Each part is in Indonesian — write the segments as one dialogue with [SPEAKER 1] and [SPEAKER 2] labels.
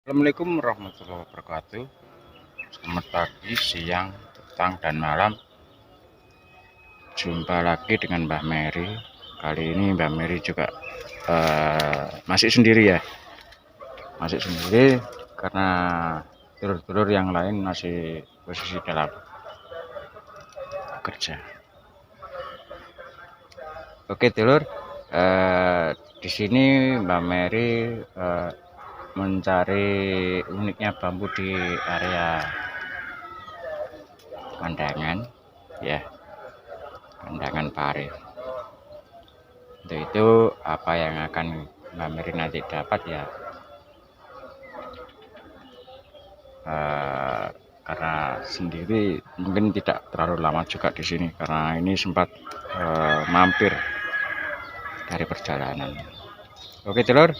[SPEAKER 1] Assalamualaikum warahmatullahi wabarakatuh. Selamat pagi, siang, petang, dan malam. Jumpa lagi dengan Mbah Mary. Kali ini Mbah Mary juga masih sendiri ya. Masih sendiri karena telur-telur yang lain masih posisi dalam kerja. Oke telur, di sini Mbah Mary mencari uniknya bambu di area kandangan ya, kandangan pari. Untuk itu apa yang akan Mbak Mary nanti dapat ya, karena sendiri mungkin tidak terlalu lama juga di sini karena ini sempat mampir dari perjalanan. Oke telur,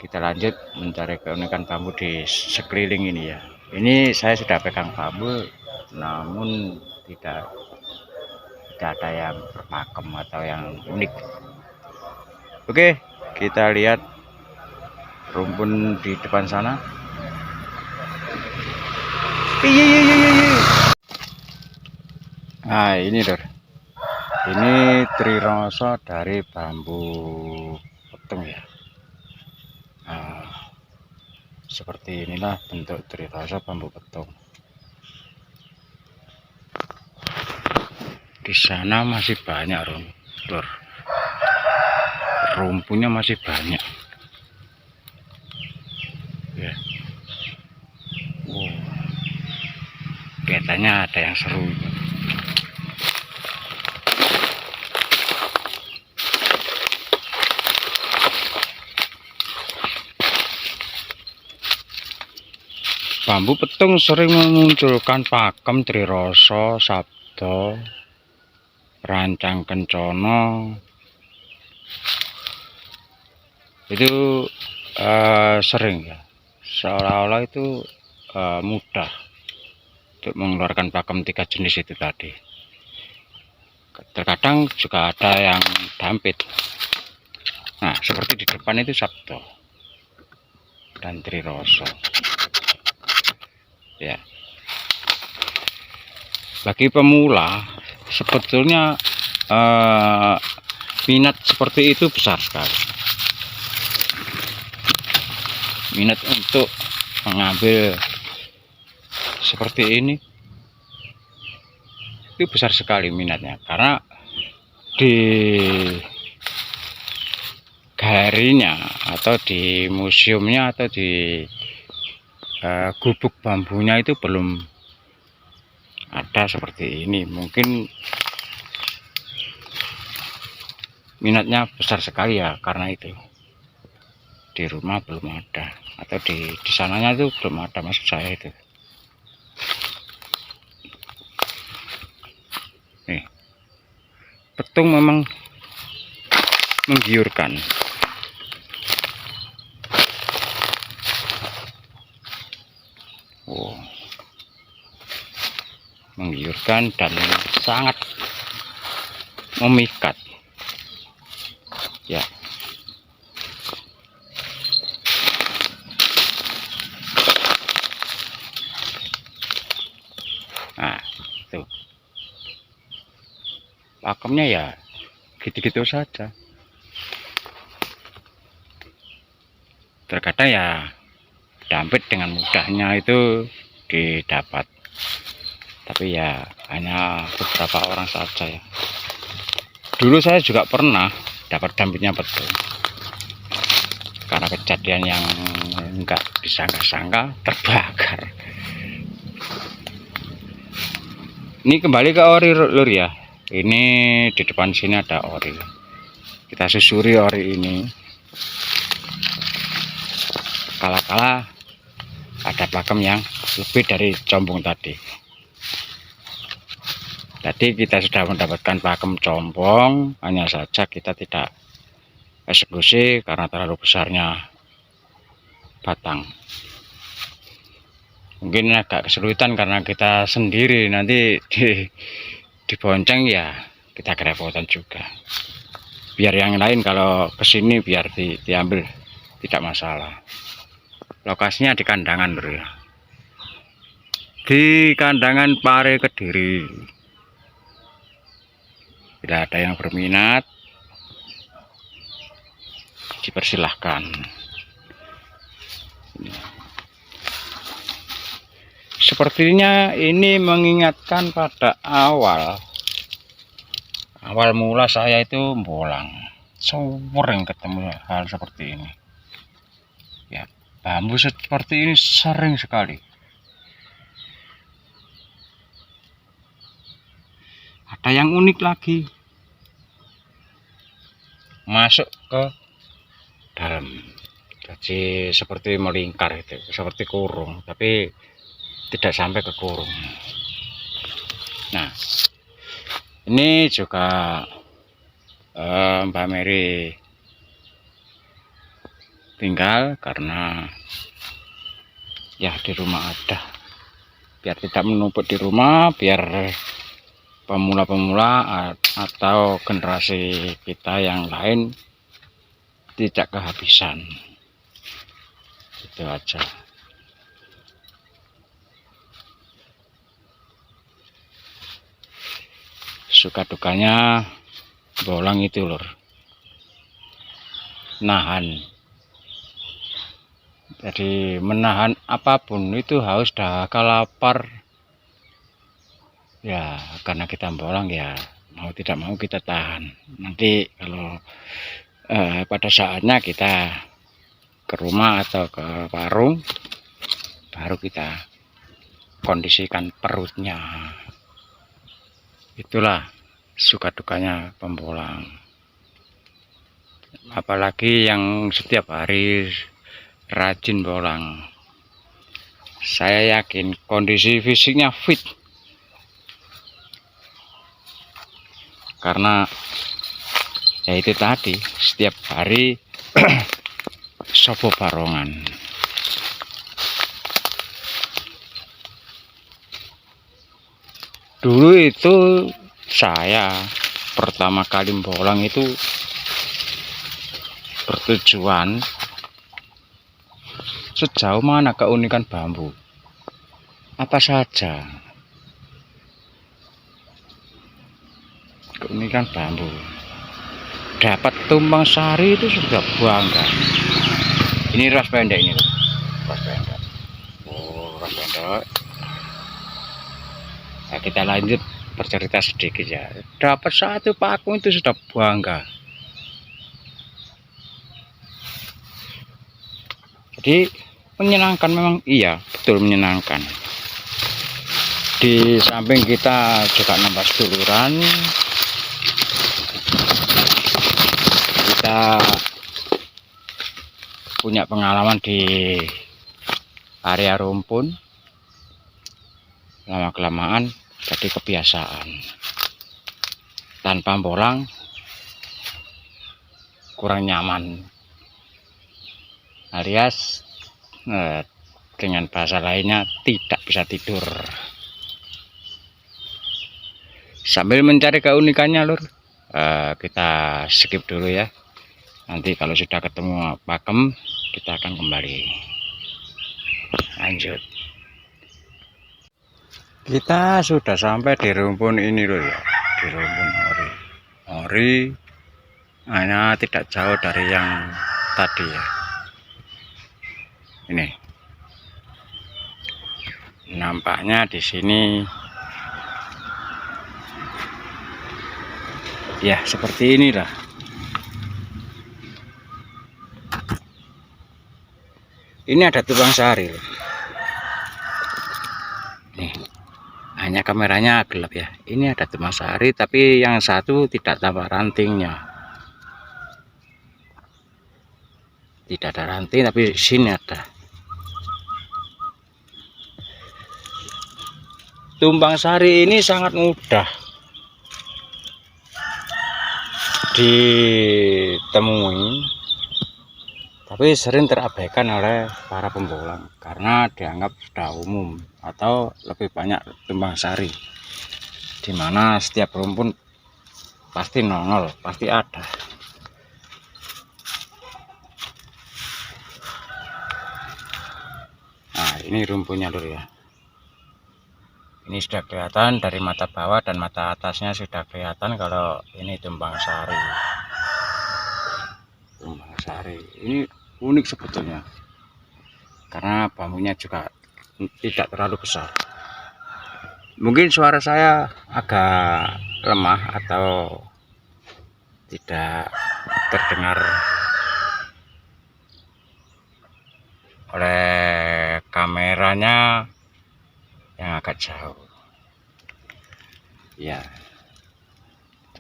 [SPEAKER 1] kita lanjut mencari keunikan bambu di sekeliling ini ya. Ini saya sudah pegang bambu namun tidak ada yang berpakem atau yang unik. Oke, kita lihat rumpun di depan sana. Nah ini Dor, ini triroso dari bambu petung ya. Nah, seperti inilah bentuk triroso bambu petung. Di sana masih banyak Dor, rumpunnya masih banyak ya. Wow, kelihatannya ada yang seru. Bambu petung sering memunculkan pakem, triroso, sabdo, rancang kencono. Itu sering ya, seolah-olah itu mudah untuk mengeluarkan pakem 3 jenis itu tadi. Terkadang juga ada yang dampit. Nah seperti di depan itu sabdo dan triroso ya. Bagi pemula sebetulnya minat seperti itu besar sekali, minat untuk mengambil seperti ini itu besar sekali minatnya, karena di galerinya atau di museumnya atau di gubuk bambunya itu belum ada seperti ini. Mungkin minatnya besar sekali ya, karena itu di rumah belum ada atau di sananya itu belum ada, maksud saya itu. Nih, petung memang menggiurkan. Wow, menggiurkan dan sangat memikat ya. Nah tuh pakemnya ya gitu-gitu saja. Terkadang ya dampit dengan mudahnya itu didapat, tapi ya hanya beberapa orang saja ya. Dulu saya juga pernah dapat dampitnya betul, karena kejadian yang enggak disangka-sangka terbakar. Ini kembali ke ori lur ya. Ini di depan sini ada ori, kita susuri ori ini. Kala-kala ada pakem yang lebih dari combong tadi. Tadi kita sudah mendapatkan pakem combong, hanya saja kita tidak eksekusi karena terlalu besarnya batang. Mungkin agak kesulitan karena kita sendiri, nanti dibonceng ya kita kerepotan juga. Biar yang lain kalau kesini biar diambil, tidak masalah. Lokasinya di kandangan bro ya, di kandangan Pare Kediri. Bila ada yang berminat, dipersilahkan. Sepertinya ini mengingatkan pada awal mula saya itu bolang, sering ketemu hal seperti ini ya. Bambu seperti ini sering sekali. Ada yang unik lagi, masuk ke dalam, jadi seperti melingkar itu, seperti kurung, tapi tidak sampai ke kurung. Nah, ini juga Mbak Mary tinggal karena ya di rumah ada, biar tidak menumpuk di rumah, biar pemula-pemula atau generasi kita yang lain tidak kehabisan. Itu aja. Suka dukanya bolang itu lur, nahan. Jadi menahan apapun itu, haus, dahaga, lapar ya, karena kita bolang ya mau tidak mau kita tahan. Nanti kalau pada saatnya kita ke rumah atau ke warung, baru kita kondisikan perutnya. Itulah suka dukanya pembolang, apalagi yang setiap hari rajin bolang. Saya yakin kondisi fisiknya fit, karena ya itu tadi, setiap hari sopo barongan. Dulu itu saya pertama kali bolang itu bertujuan sejauh mana keunikan bambu, apa saja keunikan bambu. Dapat tumpang sari itu sudah bangga. Ini ras pendek, ini ras pendek. Oh, ras pendek. Nah, kita lanjut bercerita sedikit ya. Dapat satu paku itu sudah bangga. Jadi menyenangkan, memang iya, betul menyenangkan. Di samping kita juga nambah seduluran, kita punya pengalaman di area rumpun, lama kelamaan jadi kebiasaan. Tanpa bolang kurang nyaman, alias dengan bahasa lainnya tidak bisa tidur. Sambil mencari keunikannya lur, kita skip dulu ya. Nanti kalau sudah ketemu pakem, kita akan kembali lanjut. Kita sudah sampai di rumpun ini loh ya, di rumpun ori hanya tidak jauh dari yang tadi ya. Ini nampaknya di sini ya seperti inilah. Ini ada tumpang sari loh. Nih, hanya kameranya gelap ya. Ini ada tumpang sari, tapi yang satu tidak tambah rantingnya. Tidak ada ranting, tapi sini ada. Tumpang sari ini sangat mudah ditemui, tapi sering terabaikan oleh para pembolang karena dianggap sudah umum atau lebih banyak tumpang sari, dimana setiap rumpun pasti nongol, pasti ada. ini rumputnya lur ya. Ini sudah kelihatan dari mata bawah dan mata atasnya sudah kelihatan kalau ini tumbang sari. Tumbang sari ini unik sebetulnya karena bambunya juga tidak terlalu besar. Mungkin suara saya agak lemah atau tidak terdengar oleh kameranya yang agak jauh ya,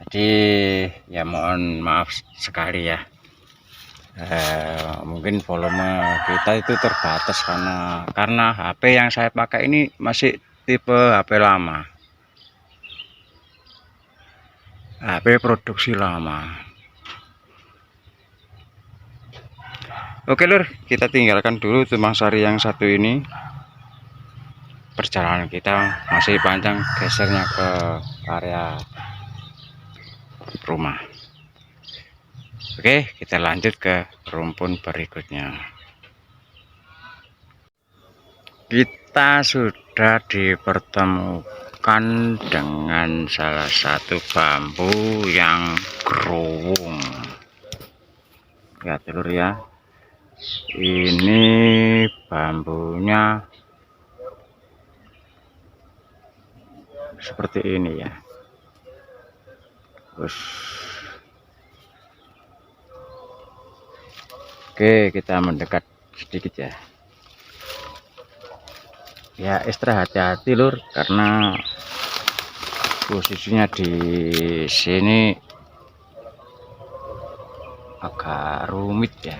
[SPEAKER 1] jadi ya mohon maaf sekali ya, mungkin volume kita itu terbatas karena HP yang saya pakai ini masih tipe HP lama, HP produksi lama. Oke lur, kita tinggalkan dulu tumbang sari yang satu ini. Perjalanan kita masih panjang, gesernya ke area rumah. Oke, kita lanjut ke rumpun berikutnya. Kita sudah dipertemukan dengan salah satu bambu yang gerowong. Ya telur ya, ini bambunya seperti ini ya. Terus oke, kita mendekat sedikit ya. Ya ekstra hati-hati lur, karena posisinya di sini agak rumit ya.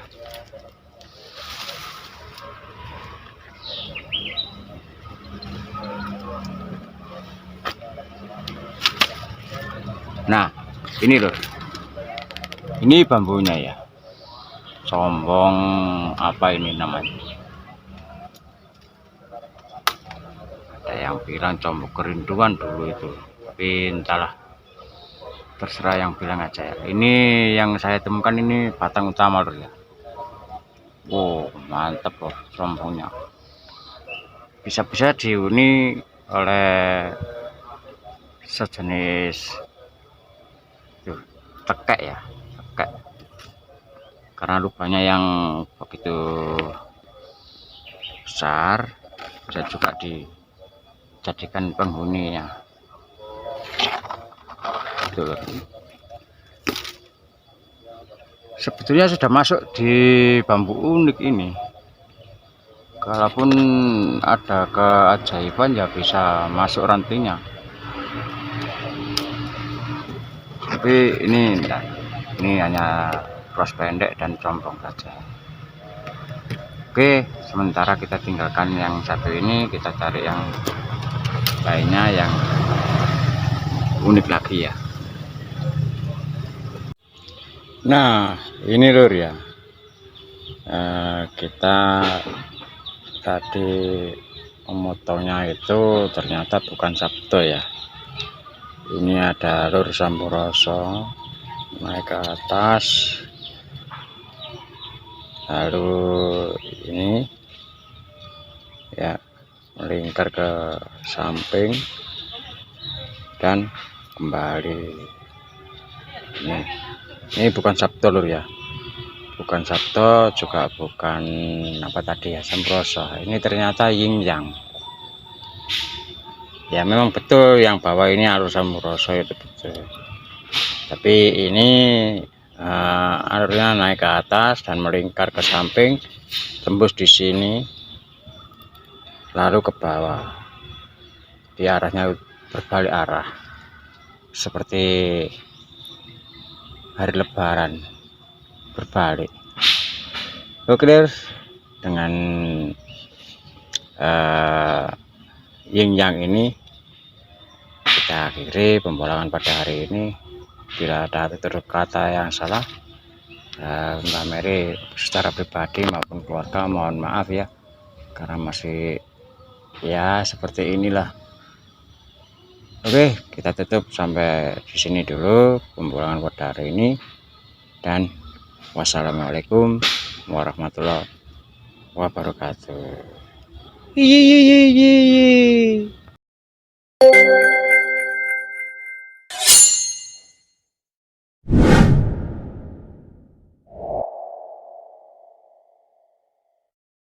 [SPEAKER 1] Nah ini lur, ini bambunya ya, sombong apa ini namanya, ada yang bilang combok kerinduan dulu itu, tapi entahlah, terserah yang bilang aja ya. Ini yang saya temukan ini batang utama lur ya. Wow mantap loh sombongnya, bisa-bisa dihuni oleh sejenis tekek ya, tekek, karena lubangnya yang begitu besar, bisa juga dijadikan penghuninya. Betul. Sebetulnya sudah masuk di bambu unik ini, kalaupun ada keajaiban ya bisa masuk rantingnya, tapi ini enggak, ini hanya cross pendek dan compong saja. Oke, sementara kita tinggalkan yang satu ini, kita cari yang lainnya yang unik lagi ya. Nah ini lur ya, kita tadi memotongnya itu ternyata bukan sabto ya. Ini ada lur sampuraso naik ke atas, lalu ini ya melingkar ke samping dan kembali. Ini bukan sabto lur ya, bukan sabto, juga bukan apa tadi ya, sampuraso. Ini ternyata yin yang. Ya memang betul yang bawah ini alur sampuraso itu betul, tapi ini alurnya naik ke atas dan melingkar ke samping, tembus di sini lalu ke bawah, di arahnya berbalik arah seperti hari lebaran berbalik. Oke dengan yin yang ini kita akhiri pembolangan pada hari ini. Bila ada tutur kata yang salah, Mbak Mary secara pribadi maupun keluarga mohon maaf ya, karena masih ya seperti inilah. Oke, kita tutup sampai di sini dulu pembolangan pada hari ini, dan wassalamualaikum warahmatullahi wabarakatuh. Iya, iya, iya, iya, iya.